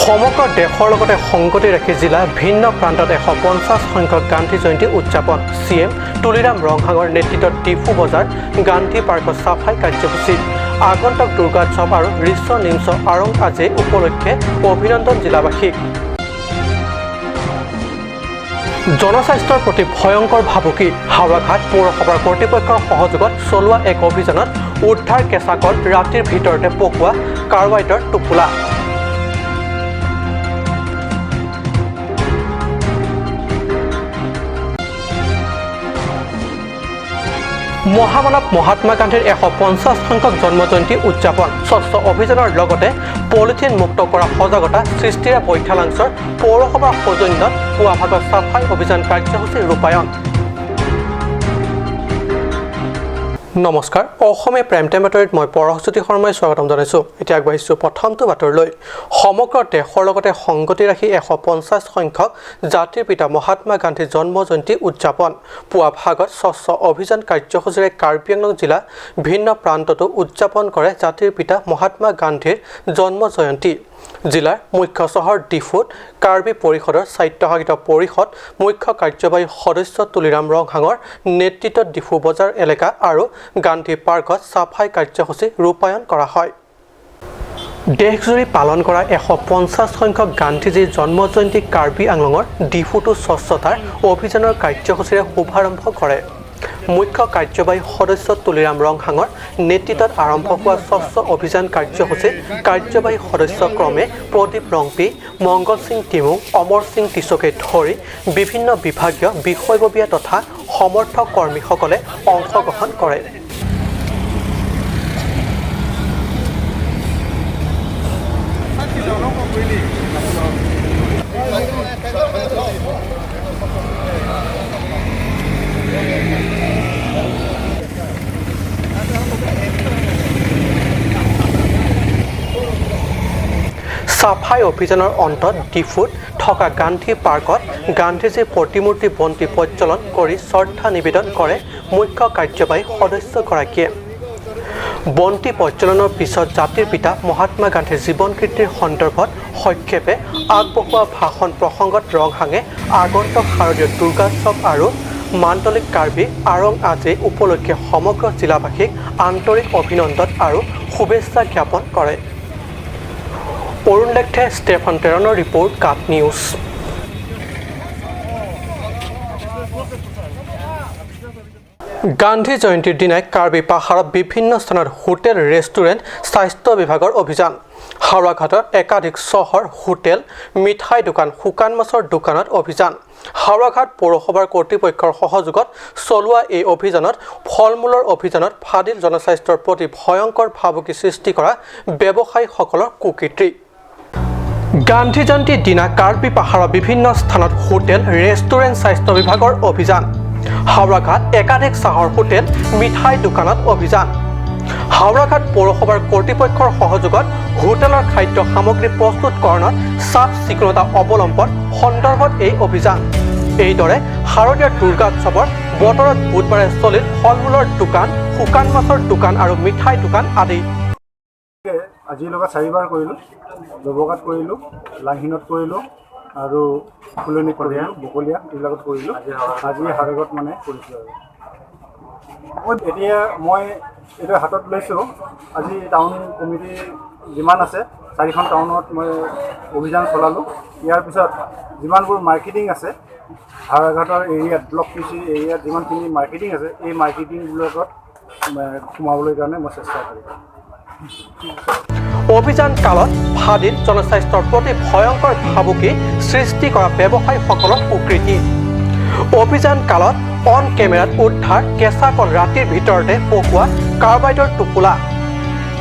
সমগ্ৰ দেশৰ লগতে সংগতি ৰাখি জিলাৰ ভিন্ন প্ৰান্তত 150 সংখ্যক গান্ধী জয়ন্তী উদযাপন CM তুলিৰাম ৰংহাঙৰ নেতৃত্বত ডিফু বজাৰ গান্ধী পাৰ্কত চাফাই কাৰ্যসূচী আগন্তুক দুৰ্গোৎসৱ আৰু ঋষ্য নিংস আৰং আজি উপলক্ষে অভিনন্দন জিলাবাসীক জনস্বাস্থ্যৰ প্ৰতি ভয়ংকৰ ভাবুকি হাওৰাঘাট পৌৰসভাৰ কৰ্তৃপক্ষৰ সহযোগত চলোৱা এক অভিযানত উদ্ধাৰ কেঁচা কল ৰাতিৰ ভিতৰতে পকোৱা কাৰ্বাইডৰ টোপোলা মহামানৱ মহাত্মা গান্ধীৰ 150 সংখ্যক জন্মজয়ন্তী উদযাপন স্বচ্ছ অভিযানৰ লগতে পলিথিন মুক্ত কৰা সজাগতা সৃষ্টিৰে বৈঠালাংশৰ পৌৰসভাৰ সৌজন্যত পুৱা ভাগত চাফাই অভিযান কাৰ্যসূচী ৰূপায়ণ নমস্কাৰ অসমীয়া প্ৰাইম টাইম বাতৰিত মই পৰহজ্যোতি শৰ্মাই স্বাগতম জনাইছো এতিয়া আগবাঢ়িছো প্ৰথমটো বাতৰিলৈ সমগ্ৰ দেশৰ লগতে সংগতি ৰাখি 150 সংখ্যক জাতিৰ পিতা মহাত্মা গান্ধীৰ জন্মজয়ন্তী উদযাপন পুৱা ভাগত স্বচ্ছ অভিযান কাৰ্যসূচীৰে কাৰ্বি আংলং জিলা ভিন্ন প্ৰান্ততো উদযাপন কৰে জাতিৰ পিতা মহাত্মা গান্ধীৰ জন্মজয়ন্তী জিলাৰ মুখ্য চহৰ ডিফুত কাৰ্বি পৰিষদৰ স্বায়ত্তশাসিত পৰিষদ মুখ্য কাৰ্যবাহী সদস্য তুলিৰাম ৰংহাঙৰ নেতৃত্বত ডিফু বজাৰ এলেকা আৰু গান্ধী পাৰ্কত চাফাই কাৰ্যসূচী ৰূপায়ণ কৰা হয় দেশজুৰি পালন কৰা 150 সংখ্যক গান্ধীজীৰ জন্মজয়ন্তী কাৰ্বি আংলঙৰ ডিফুটো স্বচ্ছতাৰ অভিযানৰ কাৰ্যসূচীৰে শুভাৰম্ভ কৰে মুখ্য কাৰ্যবাহী সদস্য তুলিৰাম ৰংহাঙৰ নেতৃত্বত আৰম্ভ হোৱা স্বচ্ছ অভিযান কাৰ্যসূচীত কাৰ্যবাহী সদস্য ক্ৰমে প্ৰদীপ ৰংপি মংগল সিং টিমুং অমৰ সিং টিচকে ধৰি বিভিন্ন বিভাগীয় বিষয়ববীয়া তথা সমৰ্থক কৰ্মীসকলে অংশগ্ৰহণ কৰে চাফাই অভিযানৰ অন্তত ডিফুত থকা গান্ধী পাৰ্কত গান্ধীজীৰ প্ৰতিমূৰ্তি বন্তি প্ৰজ্বলন কৰি শ্ৰদ্ধা নিবেদন কৰে মুখ্য কাৰ্যবাহী সদস্যগৰাকীয়ে বন্তি প্ৰজ্বলনৰ পিছত জাতিৰ পিতা মহাত্মা গান্ধীৰ জীৱন কীৰ্তিৰ সন্দৰ্ভত সংক্ষেপে আগবঢ়োৱা ভাষণ প্ৰসংগত ৰংহাঙে আগন্তুক শাৰদীয় দুৰ্গোৎসৱ আৰু মাণ্ডলিক কাৰ্বি আৰং আজি উপলক্ষে সমগ্ৰ জিলাবাসীক আন্তৰিক অভিনন্দন আৰু শুভেচ্ছা জ্ঞাপন কৰে অৰুণ লেখে ষ্টেফান টেৰণৰ ৰিপৰ্ট কাট নিউজ গান্ধী জয়ন্তীৰ দিনাই কাৰ্বি পাহাৰত বিভিন্ন স্থানত হোটেল ৰেষ্টুৰেণ্ট স্বাস্থ্য বিভাগৰ অভিযান হাওৰাঘাটত একাধিক চহৰ হোটেল মিঠাই দোকান শুকান মাছৰ দোকানত অভিযান হাওৰাঘাট পৌৰসভাৰ কৰ্তৃপক্ষৰ সহযোগত চলোৱা এই অভিযানত ফল-মূলৰ অভিযানত ফাদিল জনস্বাস্থ্যৰ প্ৰতি ভয়ংকৰ ভাবুকি সৃষ্টি কৰা ব্যৱসায়ীসকলৰ কুকীৰ্তি গান্ধী জয়ন্তীৰ দিনা কাৰ্বি পাহাৰৰ বিভিন্ন স্থানত হোটেল ৰেষ্টুৰেণ্ট স্বাস্থ্য বিভাগৰ অভিযান হাওৰাঘাট একাধিক চাহৰ হোটেল মিঠাই দোকানত অভিযান হাওৰাঘাট পৌৰসভাৰ কৰ্তৃপক্ষৰ সহযোগত হোটেলৰ খাদ্য সামগ্ৰী প্ৰস্তুতকৰণত চাফ চিকুণতা অৱলম্বন সন্দৰ্ভত এই অভিযান এইদৰে শাৰদীয় দুৰ্গোৎসৱৰ বতৰত বুধবাৰে চলিল ফল-মূলৰ দোকান শুকান মাছৰ দোকান আৰু মিঠাই দোকান আদি আজিৰ লগত 4বাৰ কৰিলোঁ ব্যৱঘাত কৰিলোঁ লাহিনত কৰিলোঁ আৰু ফুলনি কৰিলোঁ বকলীয়া এইবিলাকত কৰিলোঁ আজি হাৰগত মানে কৰিছোঁ আৰু এতিয়া মই এইটো হাতত লৈছোঁ আজি টাউন কমিটি যিমান আছে 4খন টাউনত মই অভিযান চলালোঁ ইয়াৰ পিছত যিমানবোৰ মাৰ্কেটিং আছে হাৰঘাটৰ এৰিয়াত ব্লক পিচি এৰিয়াত যিমানখিনি মাৰ্কেটিং আছে এই মাৰ্কেটিংবিলাকত সোমাবলৈ কাৰণে মই চেষ্টা কৰিম অভিযান কালত ফাদিল জনস্বাস্থ্যৰ প্ৰতি ভয়ংকৰ ভাবুকি সৃষ্টি কৰা ব্যৱসায়ীসকলৰ কুকীৰ্তি অভিযান কালত অন কেমেৰাত উদ্ধাৰ কেঁচা কল ৰাতিৰ ভিতৰতে পকোৱা কাৰ্বাইডৰ টোপোলা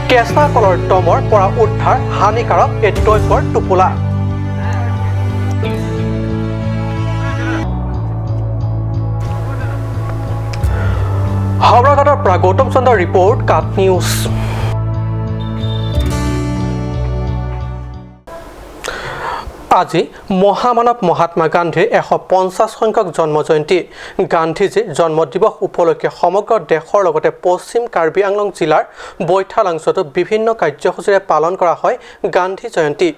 কেঁচা কলৰ দমৰ পৰা উদ্ধাৰ হানিকাৰক এই দ্ৰব্যৰ টোপোলা হাওৰাঘাটৰ পৰা গৌতম চন্দ্ৰৰ ৰিপৰ্ট কাট নিউজ আজি মহামানৱ মহাত্মা গান্ধীৰ 150 সংখ্যক জন্মজয়ন্তী গান্ধীজীৰ জন্ম দিৱস উপলক্ষে সমগ্ৰ দেশৰ লগতে পশ্চিম কাৰ্বি আংলং জিলাৰ বৈঠালাংশতো বিভিন্ন কাৰ্যসূচীৰে পালন কৰা হয় গান্ধী জয়ন্তী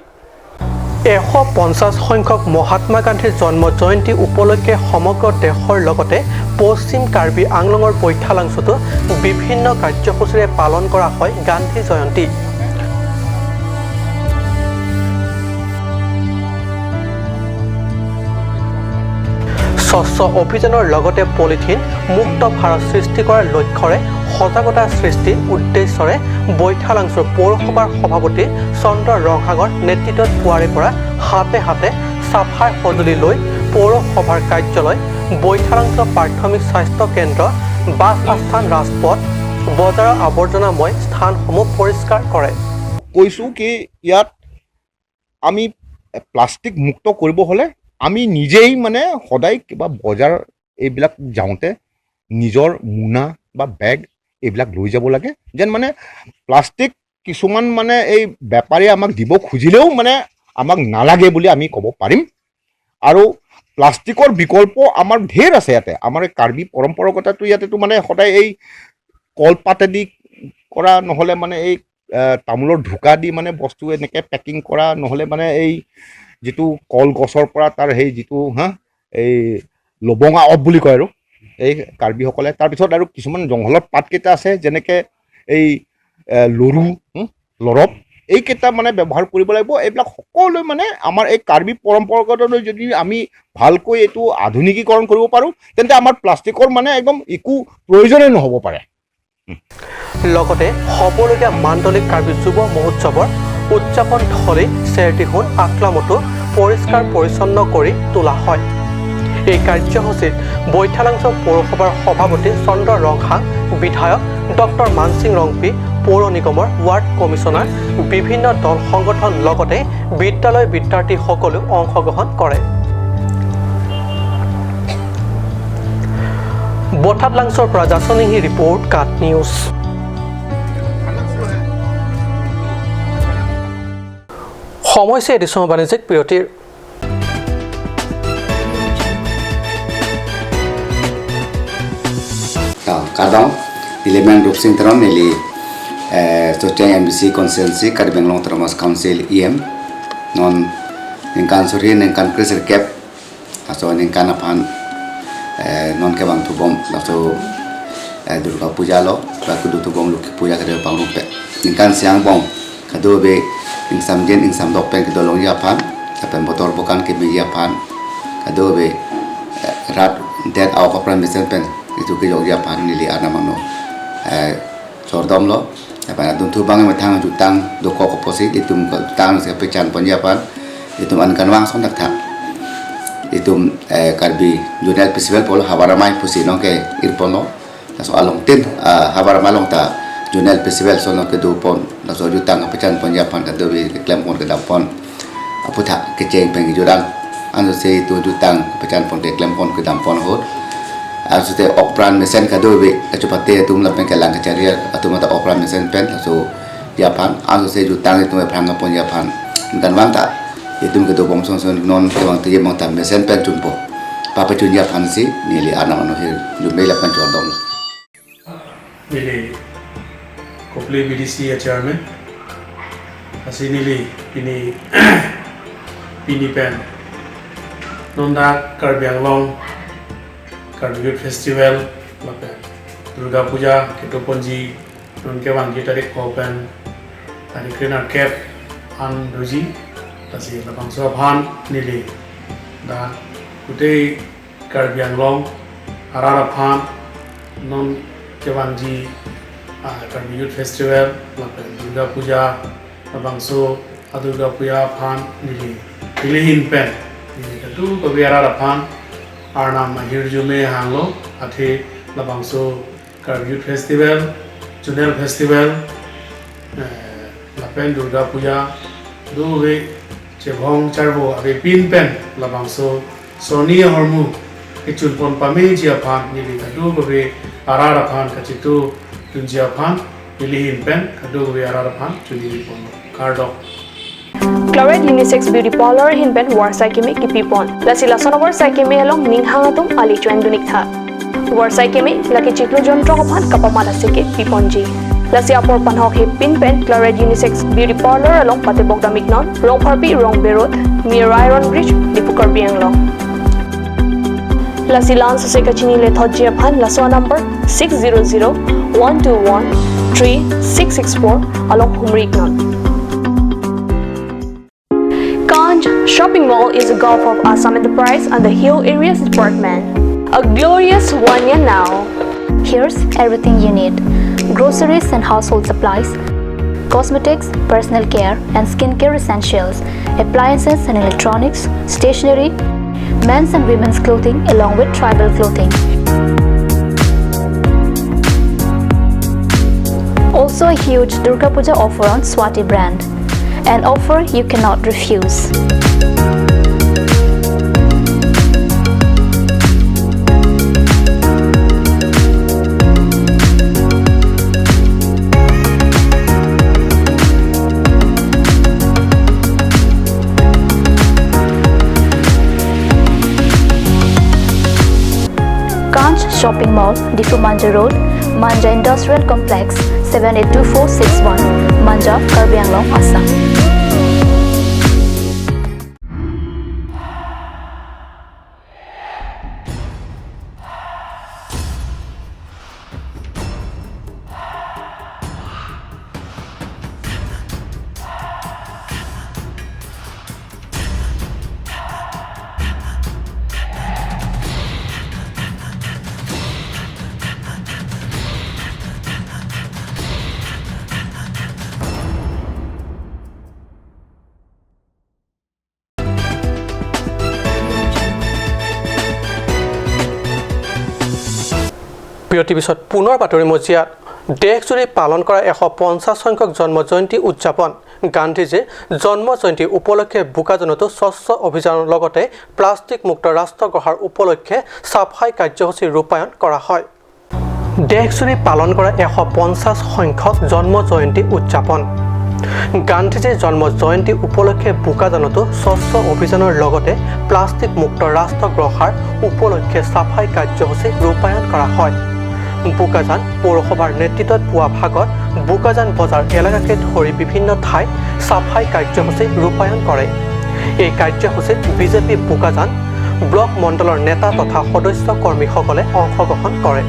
150 সংখ্যক মহাত্মা গান্ধীৰ জন্ম জয়ন্তী উপলক্ষে সমগ্ৰ দেশৰ লগতে পশ্চিম কাৰ্বি আংলঙৰ বৈঠালাংছতো বিভিন্ন কাৰ্যসূচীৰে পালন কৰা হয় গান্ধী জয়ন্তী। স্বচ্ছ অভিযানৰ লগতে পলিথিন মুক্ত ভাৰত সৃষ্টি কৰাৰ লক্ষ্যৰে সজাগতা সৃষ্টিৰ উদ্দেশ্যৰে বৈঠালাংছৰ পৌৰসভাৰ সভাপতি চন্দ্ৰ ৰংহাঙৰ নেতৃত্বত পুৱাৰে পৰা হাতে হাতে চাফাৰ সঁজুলি লৈ পৌৰসভাৰ কাৰ্যালয়, বৈঠালাংছ প্ৰাথমিক স্বাস্থ্য কেন্দ্ৰ, বাছ আস্থান, ৰাজপথ, বজাৰৰ আৱৰ্জনাময় স্থানসমূহ পৰিষ্কাৰ কৰে। কৈছোঁ কি ইয়াত আমি প্লাষ্টিক মুক্ত কৰিব হ'লে আমি নিজেই মানে সদায় কিবা বজাৰ এইবিলাক যাওঁতে নিজৰ মোনা বা বেগ এইবিলাক লৈ যাব লাগে, যেন মানে প্লাষ্টিক কিছুমান মানে এই বেপাৰীয়ে আমাক দিব খুজিলেও মানে আমাক নালাগে বুলি আমি ক'ব পাৰিম। আৰু প্লাষ্টিকৰ বিকল্প আমাৰ ঢেৰ আছে ইয়াতে। আমাৰ এই কাৰ্বি পৰম্পৰাগতটো ইয়াতেতো মানে সদায় এই কলপাতেদি কৰা, নহ'লে মানে এই তামোলৰ ঢোকা দি মানে বস্তু এনেকৈ পেকিং কৰা, নহ'লে মানে এই যিটো কলগছৰ পৰা তাৰ সেই যিটো এই লবঙা অফ বুলি কয় আৰু এই কাৰ্বিসকলে। তাৰপিছত আৰু কিছুমান জংঘলত পাতকেইটা আছে, যেনেকৈ এই লৰব, এইকেইটা মানে ব্যৱহাৰ কৰিব লাগিব। এইবিলাক সকলোৱে মানে আমাৰ এই কাৰ্বি পৰম্পৰাগতলৈ যদি আমি ভালকৈ এইটো আধুনিকীকৰণ কৰিব পাৰোঁ, তেন্তে আমাৰ প্লাষ্টিকৰ মানে একদম একো প্ৰয়োজনেই নহ'ব পাৰে। লগতে হ'বলগীয়া মাণ্ডলিক কাৰ্বি যুৱ মহোৎসৱৰ উদযাপন থলী চেৰটিহুন আকলামতো পৰিষ্কাৰ পৰিচ্ছন্ন কৰি তোলা হয়। এই কাৰ্যসূচীত বৈঠালাংছ পৌৰসভাৰ সভাপতি চন্দ্ৰ ৰংহাং, বিধায়ক ডক্টৰ মানসিং ৰংপি, পৌৰ নিগমৰ ৱাৰ্ড কমিছনাৰ, বিভিন্ন দল সংগঠন লগতে বিদ্যালয় বিদ্যাৰ্থীসকলেও অংশগ্ৰহণ কৰে। বৈঠালাংছৰ পৰা জাচনিহি ৰিপৰ্ট, কাট নিউজ। সময় হৈছে এডিশ্যন বাণিজ্যিক বিৰতিৰ। Kadang elemen duksin teron nili sosial MBC konsensi Karbenglong Termas Council IM non ningkan suri ningkan kriser cap atau ningkan apan non kebang tubom atau Durga Puja lo laku du tubom luk puja kada pangrupe ningkan siang bom kado be ingsam jen ingsam dokpen kedolong Japan apan motor bukan ke Japan kado be rat dead out of permission pen itu ke Japan nili ana mano sordom lo apa adun tu bang matang jutang doko ko posit itu tang se pecan pon Japan itu an kan wang son tak itu karbi jurnal festival polo habaramai pusi no ke irpono soal long tin habaramai long ta jurnal festival sono ke do pon la so jutang pecan pon Japan ka do bi klem pon ke dapon aputa ke ceng peng jurang anu se itu jutang pecan pon ke klem pon ke dampon hot asute opran mesen kado be kacupate tum la pen kelang kacaria atau mata opran mesen pen so Japan asu se jutang itu pranga pon Japan dan wanta itu kedo bom son non kewang te mong tam mesen pen jumpo papa jun Japan si nili ana mano hir jumbe la pen jodom nili kopli BDC chairman asi nili pini pen nonda Karbiang Long Karbi Festival, Durga Puja, Ketoponji, Nonkewan Gitarik Open, Tadi Krena Cap, An Doji, Tasi Labangso Bhan, Nili, Dan Kutei Karbi Anglong, Arara Bhan, Nonkewanji, Karbi Youth Festival, Durga Puja, Labangso, Durga Puja Bhan, Nili, Pilihin Pen, Itu Kabi Arara Bhan, Arna Mahir Jume Hanglo, Ate Labangso Karbi Youth Festival, Junel Festival, Lapen Durga Puja, Duwe Chebhong Charbo, Abe Pin Pen, Labangso, Sony Hormu, Kichulpon Pame Japan, Nili Kadu Gobe, Arara Pan, Kachitu, Japan, Nilihin Pen, Kadu Gobe Arara Pan, Chulipon, Kardok. Chloride Unisex Beauty Parlor Hinben Warsai Kimi Kipipon. Lasila Sonobor Saikimi along Ninghangatum Ali Chuan Dunik Tha. Warsai Kimi, Lucky Chiklo John Trogopan Kapamada Siki Piponji. Lasi apor panhok he pin pen Claret Unisex Beauty Parlor along Patibok Damignon, Rong Parpi, Rong Berot, near Iron Bridge, Dipukar Bianglong. Lasi Lan Suseka Chinile Thojia Pan, Laswa number 600-121-3664 along Humriknon. Kanj Shopping Mall is a gulf of Assam Enterprise and the Hill Areas Department. A glorious one year now. Here's everything you need: groceries and household supplies, cosmetics, personal care and skincare essentials, appliances and electronics, stationery, men's and women's clothing along with tribal clothing. Also a huge Durga Puja offer on Swati brand, an offer you cannot refuse. Shopping Mall, Difu Manja Road, Manja Industrial Complex, 782461, Manja, Karbi Anglong, Assam. বিৰতিৰ পিছত পুনৰ বাতৰি মজিয়াত দেশজুৰি পালন কৰা 150 সংখ্যক জন্ম জয়ন্তী উদযাপন গান্ধীজীৰ জন্ম জয়ন্তী উপলক্ষে বোকাজানতো স্বচ্ছ অভিযানৰ লগতে প্লাষ্টিক মুক্ত ৰাষ্ট্ৰ গঢ়াৰ উপলক্ষে সাফাই কাৰ্যসূচী ৰূপায়ণ কৰা হয় দেশজুৰি পালন কৰা 150 সংখ্যক জন্ম জয়ন্তী উদযাপন গান্ধীজীৰ জন্ম জয়ন্তী উপলক্ষে বোকাজানতো স্বচ্ছ অভিযানৰ লগতে প্লাষ্টিক মুক্ত ৰাষ্ট্ৰ গঢ়াৰ উপলক্ষে সাফাই কাৰ্যসূচী ৰূপায়ণ কৰা হয় বোকাজান পৌৰসভাৰ নেতৃত্বত পুৱা ভাগত বোকাজান বজাৰ এলেকাকে ধৰি বিভিন্ন ঠাইত সাফাই কাৰ্যসূচী ৰূপায়ণ কৰে এই কাৰ্যসূচীত বিজেপি বোকাজান ব্লক মণ্ডলৰ নেতা তথা সদস্য কৰ্মীসকলে অংশগ্ৰহণ কৰে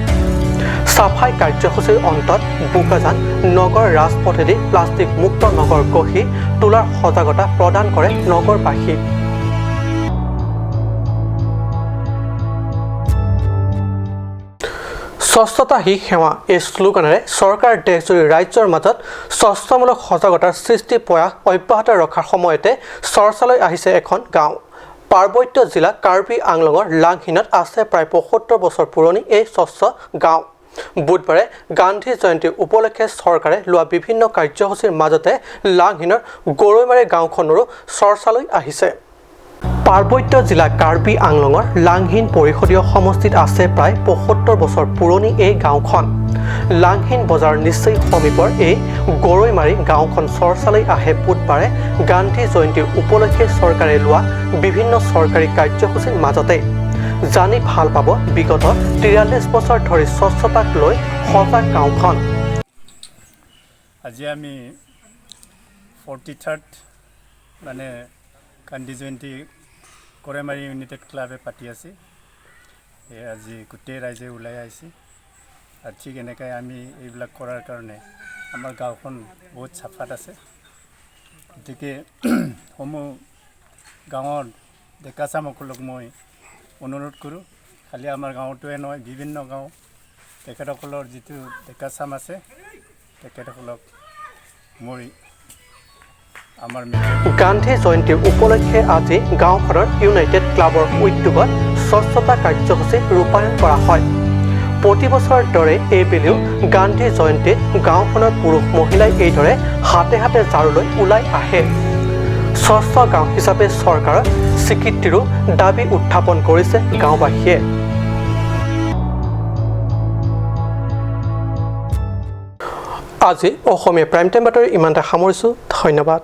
সাফাই কাৰ্যসূচীৰ অন্তত বোকাজান নগৰ ৰাজপথেদি প্লাষ্টিক মুক্ত নগৰ গঢ়ি তোলাৰ সজাগতা প্ৰদান কৰে নগৰবাসী স্বচ্ছতা হি সেৱা এই শ্লোগানেৰে চৰকাৰ দেশজুৰি ৰাজ্যৰ মাজত স্বচ্ছতামূলক সজাগতাৰ সৃষ্টি প্ৰয়াস অব্যাহত ৰখাৰ সময়তে চৰ্চালৈ আহিছে এখন গাঁও পাৰ্বত্য জিলা কাৰ্বি আংলঙৰ লাংহিনত আছে প্ৰায় ৭৫ বছৰ পুৰণি এই স্বচ্ছ গাঁও বুধবাৰে গান্ধী জয়ন্তী উপলক্ষে চৰকাৰে লোৱা বিভিন্ন কাৰ্যসূচীৰ মাজতে লাংহিনৰ গৰৈমাৰী গাঁওখনৰো চৰ্চালৈ আহিছে পাৰ্বত্য জিলা কাৰ্বি আংলঙৰ লাংহিন পৰিষদীয় সমষ্টিত আছে প্ৰায় ৭৫ বছৰ পুৰণি এই গাঁওখন লাংহিন বজাৰ নিশ্চয় সমীপৰ এই গৰৈমাৰী গাঁওখন চৰ্চালৈ আহে বুধবাৰে গান্ধী জয়ন্তী উপলক্ষে চৰকাৰে লোৱা বিভিন্ন চৰকাৰী কাৰ্যসূচীৰ মাজতে জানি ভাল পাব বিগত ৪৩ বছৰ ধৰি স্বচ্ছতাক লৈ সজাগ গাঁওখন আজি আমি 43rd মানে গান্ধী জয়ন্তী গৰৈমাৰী ইউনাইটেড ক্লাবে পাতি আছে আজি গোটেই ৰাইজে ওলাই আহিছে আৰু ঠিক এনেকৈ আমি এইবিলাক কৰাৰ কাৰণে আমাৰ গাঁওখন বহুত চাফাত আছে গতিকে সমূহ গাঁৱৰ ডেকা চামসকলক মই অনুৰোধ কৰোঁ খালি আমাৰ গাঁৱটোৱে নহয় বিভিন্ন গাঁও তেখেতসকলৰ যিটো ডেকা চাম আছে তেখেতসকলক মই গান্ধী জয়ন্তী উপলক্ষে আজি গাঁওখনৰ ইউনাইটেড ক্লাবৰ উদ্যোগত স্বচ্ছতা কাৰ্যসূচী ৰূপায়ণ কৰা হয় প্ৰতি বছৰৰ দৰে এইবেলিও গান্ধী জয়ন্তীত গাঁওখনৰ পুৰুষ মহিলাই এইদৰে হাতে হাতে ঝাৰুলৈ ওলাই আহে স্বচ্ছ গাঁও হিচাপে চৰকাৰৰ স্বীকৃতিৰো দাবী উত্থাপন কৰিছে গাঁওবাসীয়ে আজি অসমীয়া প্ৰাইম টাইম বাতৰি ইমানতে সামৰিছোঁ ধন্যবাদ